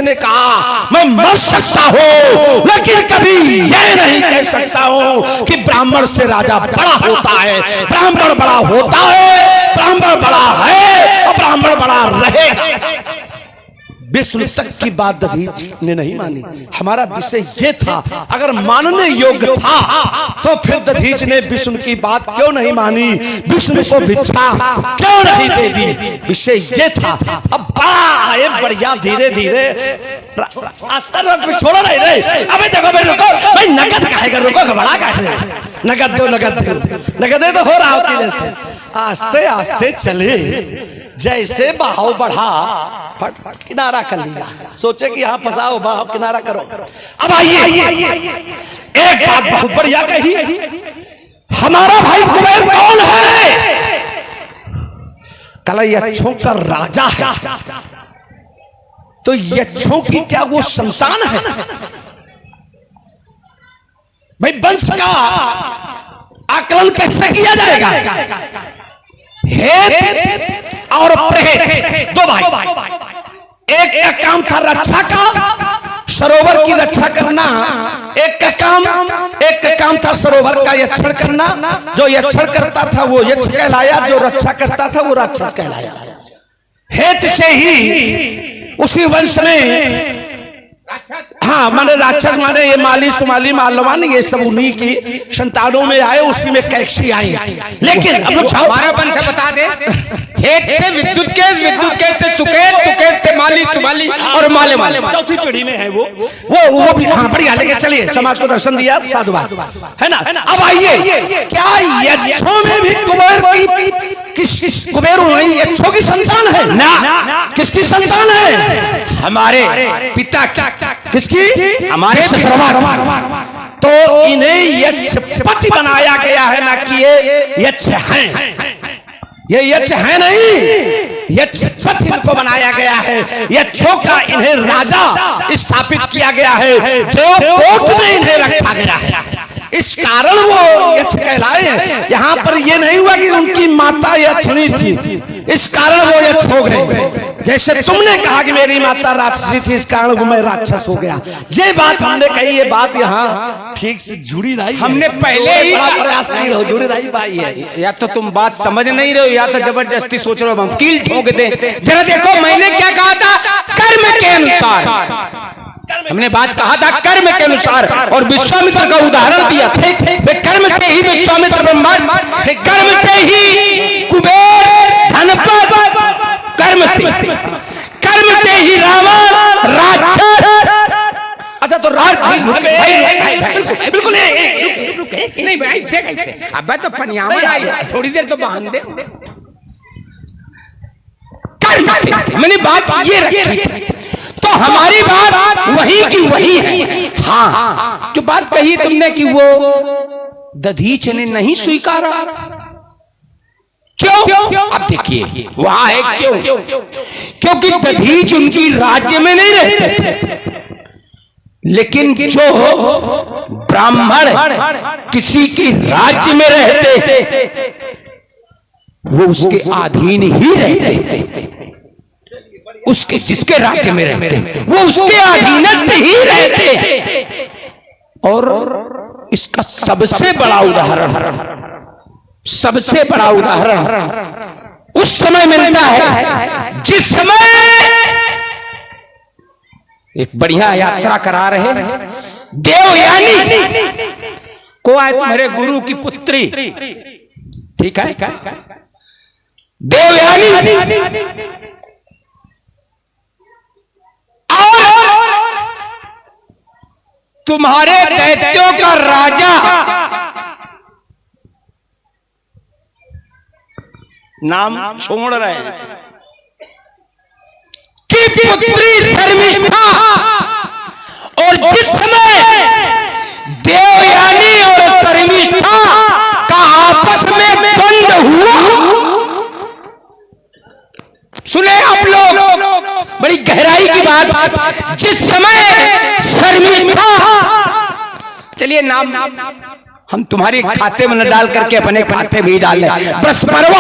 ने कहा मैं मर सकता हूं लेकिन कभी यह नहीं कह सकता हूं कि ब्राह्मण से राजा बड़ा होता है। ब्राह्मण बड़ा होता है, ब्राह्मण बड़ा है और ब्राह्मण बड़ा रहेगा। विष्णु तक की बात दधीच ने नहीं मानी। हमारा विषय ये था, अगर मानने योग्य था तो फिर दधीच ने विष्णु की बात क्यों नहीं मानी, विष्णु को भिक्षा क्यों नहीं दे दी। विषय ये था। अब बड़ा बढ़िया धीरे धीरे अस्तर में छोड़ो नहीं रे। अबे देखो भाई रुको, भाई नगद कहेगा, रुको घबरा कैसे, नगद दो नगद दो, नगद दे तो हो रहा होती जैसे। आस्ते आस्ते चले, जैसे बहाव बढ़ा फट फट किनारा कर लिया। सोचे कि यहाँ फंसाओ, बहाव किनारा करो। अब आइए, एक बात बहुत बढ़िया कही, हमारा भाई कुबेर कौन है? कल यक्षों का राजा है, तो यक्षों की क्या वो संतान है? भाई वंश का आकलन कैसे किया जाएगा? हेत और प्रहेत दो भाई, एक का काम था रक्षा का, सरोवर की रक्षा करना। एक का काम था सरोवर का यक्षण करना। जो यक्षण करता था वो यक्ष कहलाया, जो रक्षा करता था वो राक्षस कहलाया। हेत से ही उसी वंश में, हाँ माने राक्षस माने ये माली सुमाली मालवान, ये सब उन्हीं की संतानों में आए, उसी में कैक्सी आई। लेकिन अब लोग हमारा वंश बता दे, हेत से विद्युत के से सुकेत से माली सुमाली और माले माले, चौथी पीढ़ी में है वो भी। हाँ बढ़िया, लेकिन चलिए समाज को दर्शन दिया, साधुवाद है ना। अब आइए, क्या यक्षों में भी कुबेर की कुबेर यक्षों की संतान है ना? किसकी संतान है? हमारे पिता। किसकी? हमारे तो इन्हें यक्षपति बनाया गया है ना कि ये यक्ष हैं। ये यक्ष है नहीं, यक्षपति इनको बनाया गया है। यक्षों का इन्हें राजा स्थापित किया गया है, देवकोट में इन्हें रखा गया है। इस कारण वो यक्ष कहलाए। यहाँ पर ये नहीं हुआ कि उनकी माता यक्षिणी थी, इस कारण वो यक्ष हो गए। जैसे तुमने कहा कि मेरी माता राक्षसी थी, इस कारण वो मैं राक्षस हो गया। ये बात हमने कही, ये बात यहाँ ठीक से जुड़ी रही। हमने पहले ही बड़ा प्रयास नहीं हो, जुड़ी रही पाई है। या तो तुम बात समझ नहीं रहे हो, या तो जबरदस्ती सोच रहे हो हम कील ठोक दे। जरा देखो मैंने क्या कहा था, कर्म के अनुसार। हमने बात कहा था कर्म के अनुसार, और विश्वामित्र का उदाहरण दिया। कर्म से ही विश्वामित्र ब्रह्मांड, कर्म से ही कुबेर धनपद, कर्म से ही रावण राक्षस। अच्छा तो बिल्कुल नहीं भाई, कैसे? अब तो पनियामन आई, थोड़ी देर तो बहान दे। कर्म से मैंने बात ये रखी थी, तो हमारी बात वही की वही है। हाँ, जो बात कही तुमने कि वो दधीच ने नहीं स्वीकारा, क्यों? अब देखिए वहां है क्यों? क्योंकि दधीच उनकी राज्य में नहीं रहते थे, लेकिन जो ब्राह्मण किसी की राज्य में रहते वो उसके अधीन ही रहते। उसके जिसके राज्य में रहते वो उसके अधीनस्थ ही रहते। और इसका सबसे बड़ा उदाहरण उस समय मिलता है जिस समय एक बढ़िया यात्रा करा रहे देवयानी को आए तुम्हारे गुरु की पुत्री, ठीक है, देवयानी तुम्हारे दैत्यों का राजा नाम छोड़ रहे हैं की पुत्री शर्मिष्ठा, और जिस समय देवयानी और शर्मिष्ठा का आपस में द्वंद हुआ, सुने आप लोग बड़ी गहराई की बात, जिस समय शर्मिष्ठा, चलिए नाम हम तुम्हारे खाते में न डाल करके अपने खाते में ही डाल लें। बृहस्पति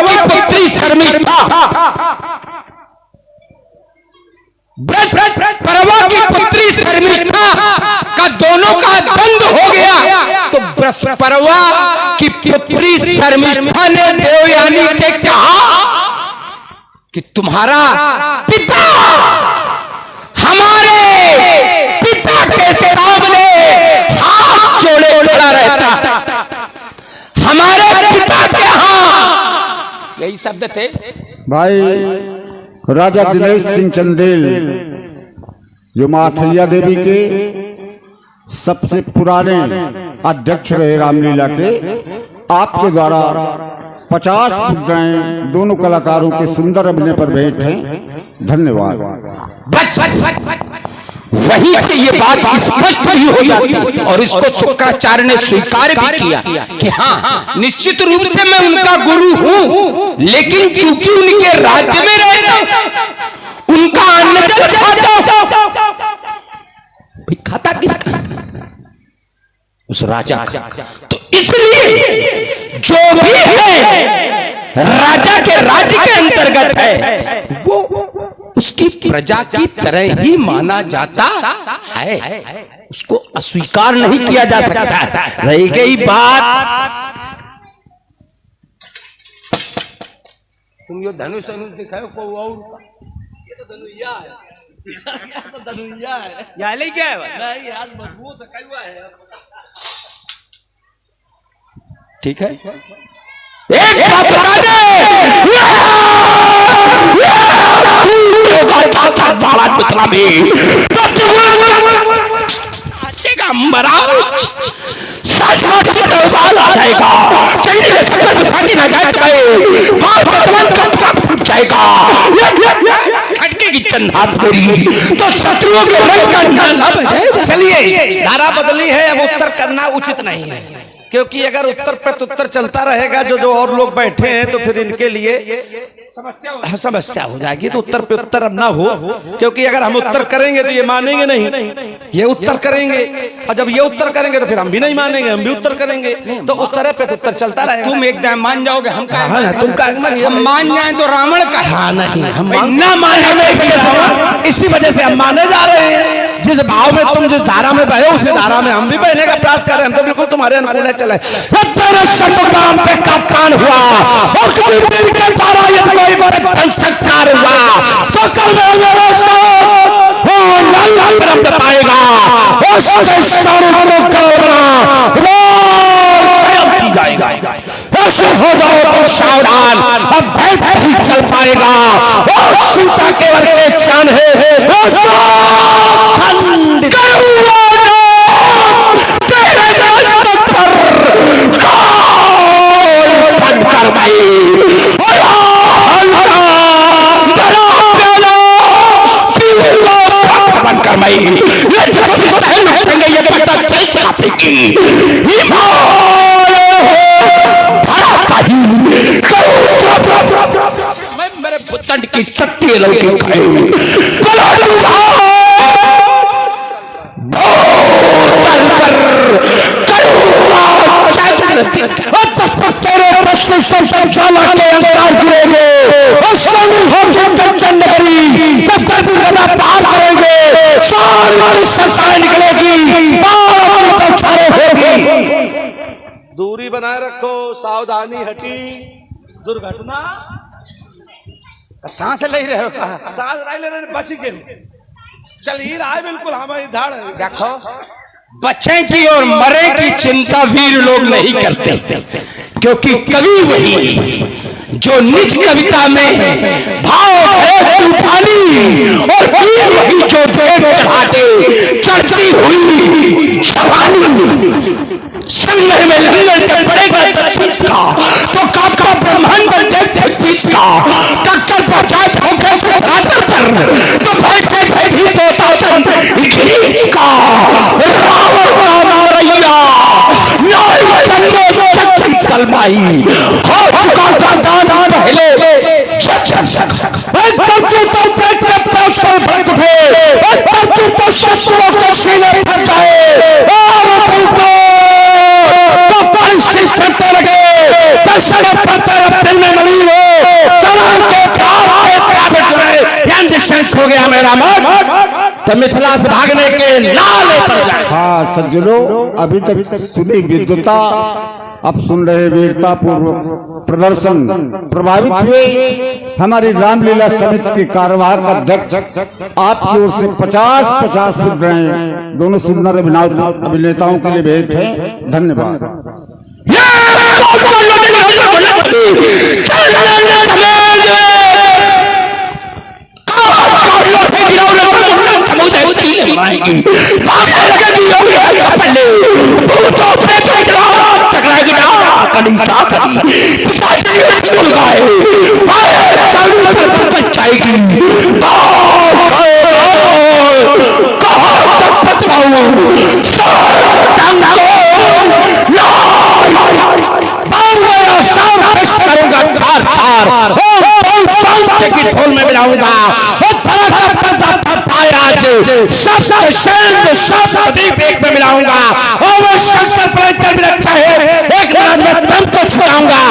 की पुत्री शर्मिष्ठा बृहस्परवा की पुत्री शर्मिष्ठा का दोनों का द्वंद हो गया तो बृहस्परवा की पुत्री शर्मिष्ठा ने देवयानी से कहा कि तुम्हारा पिता हमारे पिता के सामने हाथ जोड़े खड़ा रहता, हमारे पिता के यहाँ, यही शब्द थे भाई। राजा दिनेश सिंह चंदेल जो माथैया देवी के सबसे पुराने अध्यक्ष रहे रामलीला के, आपके द्वारा 50 मुद्राएं दोनों कलाकारों के सुंदर अभिनय पर भेंट हैं। धन्यवाद। बस वहीं से ये बात स्पष्ट भी हो जाती और इसको शुक्राचार्य ने स्वीकार भी किया कि हाँ निश्चित रूप से मैं उनका गुरु हूं, लेकिन चूंकि उनके राज्य में रहता हूं, उनका अन्न जल खाता किसका? उस राजा का। तो इसलिए जो भी है राजा के राज्य के अंतर्गत है वो उसकी प्रजा की तरह ही माना जाता है, उसको अस्वीकार नहीं किया जा सकता। रही गई बात तुम यो धनुष दिखाओ को ये तो धनुया है, ये तो धनुया है, या ले क्या है नहीं यार मजबूत है। ठीक है एक बात बता दे, खटके की चंदा तो शत्रुओं के रंग का नाम। चलिए धारा बदली है, अब उत्तर करना उचित नहीं है, क्योंकि अगर उत्तर प्रत्युत्तर चलता रहेगा जो और लोग बैठे हैं तो फिर इनके लिए समस्या हो जाएगी। तो उत्तर पे उत्तर अब ना हो, क्योंकि अगर हम उत्तर करेंगे तो ये मानेंगे नहीं, ये उत्तर करेंगे और जब ये उत्तर करेंगे तो फिर हम भी नहीं मानेंगे, हम भी उत्तर करेंगे, तो उत्तर पे उत्तर चलता रहेगा। तुम एकदम मान जाओगे, हम का तुम का हम मान जाए तो रावण का नहीं, हम ना माने, इसी वजह से हम माने जा रहे हैं। जिस भाव में तुम जिस धारा में बहे उसी धारा में हम भी बहने का प्रयास कर रहे हैं। हम तो बिल्कुल तुम्हारे अनुकूल चले। हुआ और संस्कार हुआ तो कल पाएगा ऐसे हो जाओ तो सावधान, अब बैठ ही चल पाएगा और सीता केवल के चांद है मेरे बुतंड की चट्टी दूरी बनाए रखो, सावधानी हटी, दुर्घटना सांस ले रहे हो, सांस ले रहे बच गए, चल ही रहा है बिल्कुल हमारी धाड़। देखो बच्चे की और मरे की चिंता वीर लोग नहीं करते, क्योंकि कवि वही जो निज कविता में भाव है तूफानी और वीर वही जो देख चढ़ाते चढ़ती हुई जवानी। संघर्ष में लंगर जब पड़ेगा दक्षिण का तो काका ब्रह्मांड पर देखते पीछ का टक्कर पंचायत हो कैसे पर तो बैठे बैठी तोता का रावण का नारैया नारी चंदो चक्की तलमाई हो चुका था दाना पहले शत्रुओं के सीने फट गए करते लगे, दिल में मरीज हो चला के हो गया मैं मेरा मत तो मिथिला से भागने के लाले पड़ जाए। हाँ सज्जनों, अभी तक सुनी विद्वता, अब सुन रहे वीरता पूर्व प्रदर्शन। प्रभावित हुए हमारी रामलीला समिति के कार्यवाहक अध्यक्ष आपकी ओर से 50-50 मुद्राएं दोनों सुंदर अभिनेताओं के लिए भेंट है। धन्यवाद। ढोल में मिलाऊंगा एक में मिलाऊंगा और वो शंकर पर भी रखा है, एक मिनट में दम को छुड़ाऊंगा।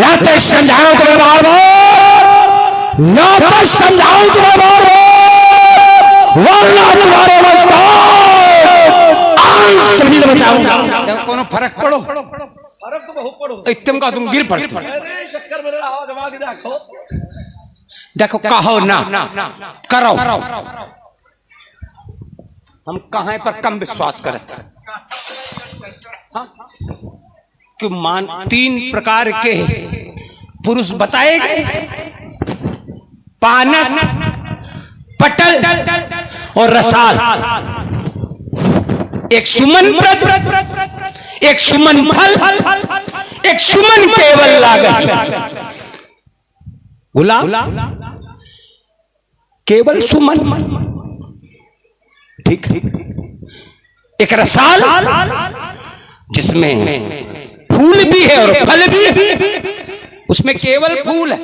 या तो समझाऊं तुम्हें बार बार, या तो समझाऊं तुम्हें बार बार, वरना तुम्हारे सभी बचाऊंगा। कोनो फर्क पड़ो, फर्क तो बहुत पड़ो, एकदम का तुम गिर पड़ते। चक्कर में रहा जमा के देखो, देखो कहो ना करो, हम कहां पर कम विश्वास करते हाँ? कि मान 3 प्रकार के पुरुष बताए गए, पानस, पटल और रसाल। एक सुमन व्रत, एक सुमन फल, एक सुमन केवल लागत। गुलाब केवल सुमन, ठीक। एक रसाल जिसमें फूल भी है और फल भी, उसमें केवल फूल है।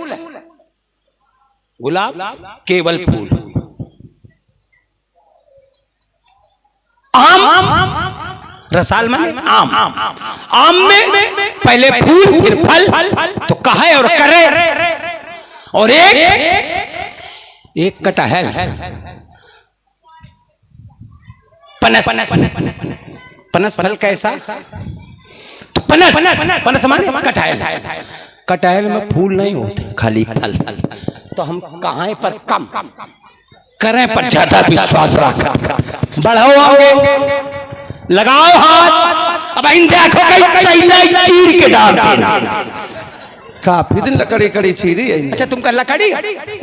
गुलाब केवल फूल। आम, रसाल माने आम, आम में पहले फूल फिर फल, तो कहे और करे। और एक कटहल, पनस, पनस फल कैसा? तो पनस माने कटहल, कटहल में फूल नहीं होते, खाली फल। तो हम कहां पर कम करें पर ज्यादा विश्वास रखा। बढ़ाओ आगे, लगाओ हाथ। अब इन देखो चीर के डाल, काफी दिन लकड़ी कड़ी चीरी है। अच्छा तुमका लकड़ी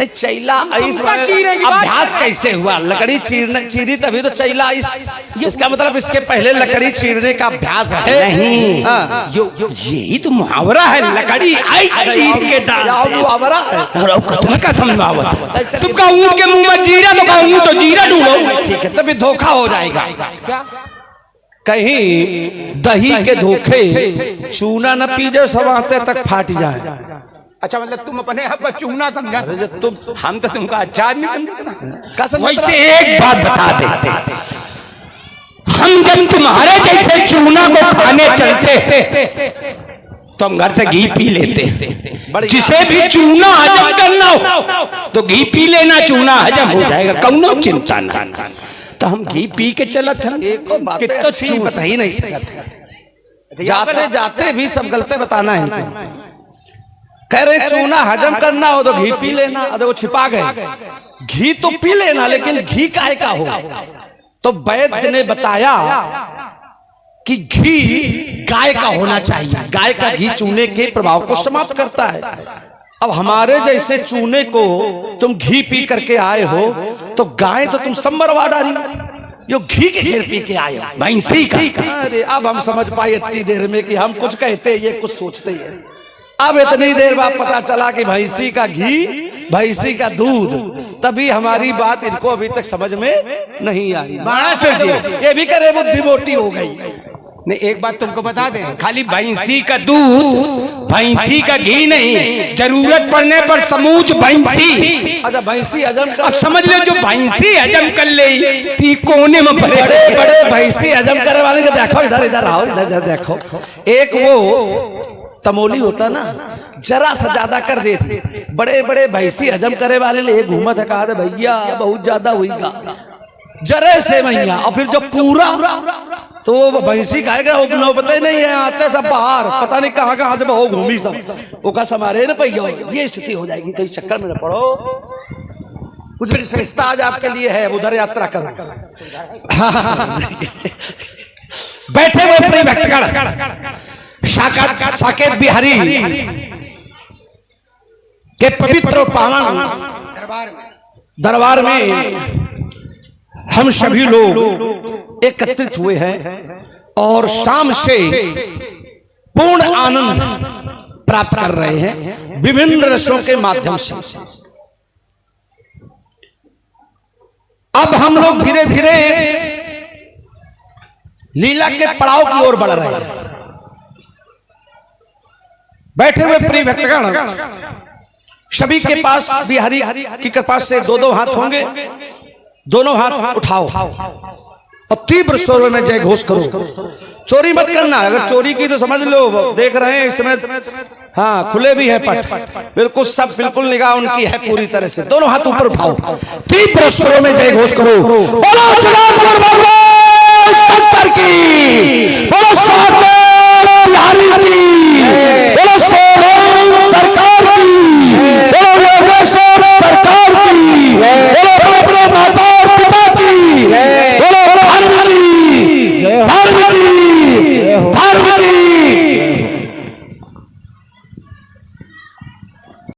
चैला अभ्यास कैसे हुआ? लकड़ी चीरी तभी तो चैला इसका मतलब इसके पहले लकड़ी चीरने का अभ्यास है। नहीं, यही तो मुहावरा है, लकड़ी आई चीर के डाल। मुहावरा है तुमका ऊँट के मुंह में जीरा, तो ऊँट तो जीरा ढूंढो। ठीक है, तभी धोखा हो जाएगा। कहीं दही के धोखे चूना न पी जाए, सब आते तक फाट जाए। अच्छा मतलब तुम अपने आप का चूना समझा? तुम हम तो तुमका अच्छा आदमी समझते। कसम वैसे एक बात बता देते, हम जब तुम्हारे जैसे चूना को खाने चलते तो हम घर से घी पी लेते। जिसे भी चूना हजम करना हो तो घी पी लेना, चूना हजम हो जाएगा, कौनो चिंता ना। तो हम घी पी के चला था। एक तो बातें अच्छी बता ही नहीं सकते, जाते जाते भी सब गलते बताना है इनको। कह रहे चूना हजम करना हो तो घी पी लेना, अरे वो छिपा गए। घी तो पी लेना, लेकिन घी काहे का हो? तो वैद्य ने बताया कि घी गाय का होना चाहिए, गाय का घी चूने के प्रभाव को समाप्त करता है। अब हमारे जैसे चूने को तुम घी पी करके आए हो, तो गाय तो तुम सब मरवा डाली, यो घी के घेर पी के आए हो भैंसी का। अरे अब हम समझ पाए इतनी देर में कि हम कुछ कहते ये कुछ सोचते हैं। अब इतनी देर बाद पता चला कि भैंसी का घी, भैंसी का दूध, तभी हमारी बात इनको अभी तक समझ में नहीं आई। ये भी करे बुद्धि मोटी हो गई। नहीं, एक बात तुमको बता दें, खाली भैंसी का दूध, भैंसी का घी नहीं, जरूरत पड़ने पर समूच भैंसी। अच्छा भैंसी हजम कर, अब समझ लो जो भैंसी हजम कर ले तो कोने में बड़े बड़े भैंसी हजम करने वाले को देखो, इधर इधर आओ, इधर इधर देखो। एक वो तमोली होता ना, जरा सा ज्यादा कर देते, बड़े बड़े भैंसी हजम करे वाले ले घूमत है, कहा भैया बहुत ज्यादा हुईगा, जरे से भैया। और फिर जब पूरा तो वो भैंसी खाएगा, वो पता ही नहीं है, आते सब बाहर, पता नहीं कहाँ से बहु घूमी सब, वो का समारे न पैया, ये स्थिति हो जाएगी। तो इस चक्कर में न पड़ो, कुछ बड़ी श्रेष्ठता आज आपके लिए है, उधर यात्रा करो। बैठे हुए प्रिय भक्तगण, साकेत बिहारी के पवित्र पावन दरबार में हम सभी लोग एकत्रित हुए हैं और शाम से पूर्ण आनंद प्राप्त कर रहे हैं विभिन्न रसों के माध्यम से। अब हम लोग धीरे धीरे लीला के पड़ाव की ओर बढ़ रहे हैं। बैठे हुए प्रिय भक्तगण, सभी के पास बिहारी की कृपा से दो दो हाथ होंगे, दोनों हाथ उठाओ और तीव्र स्वर में जय घोष करो। चोरी मत करना, अगर चोरी की तो समझ लो, देख रहे हैं इसमें हाँ खुले भी है पट, बिल्कुल सब बिल्कुल निगाह उनकी है पूरी तरह से। दोनों हाथ ऊपर उठाओ, तीव्र स्वर में जय घोष करो। बोलो जगन्नाथ की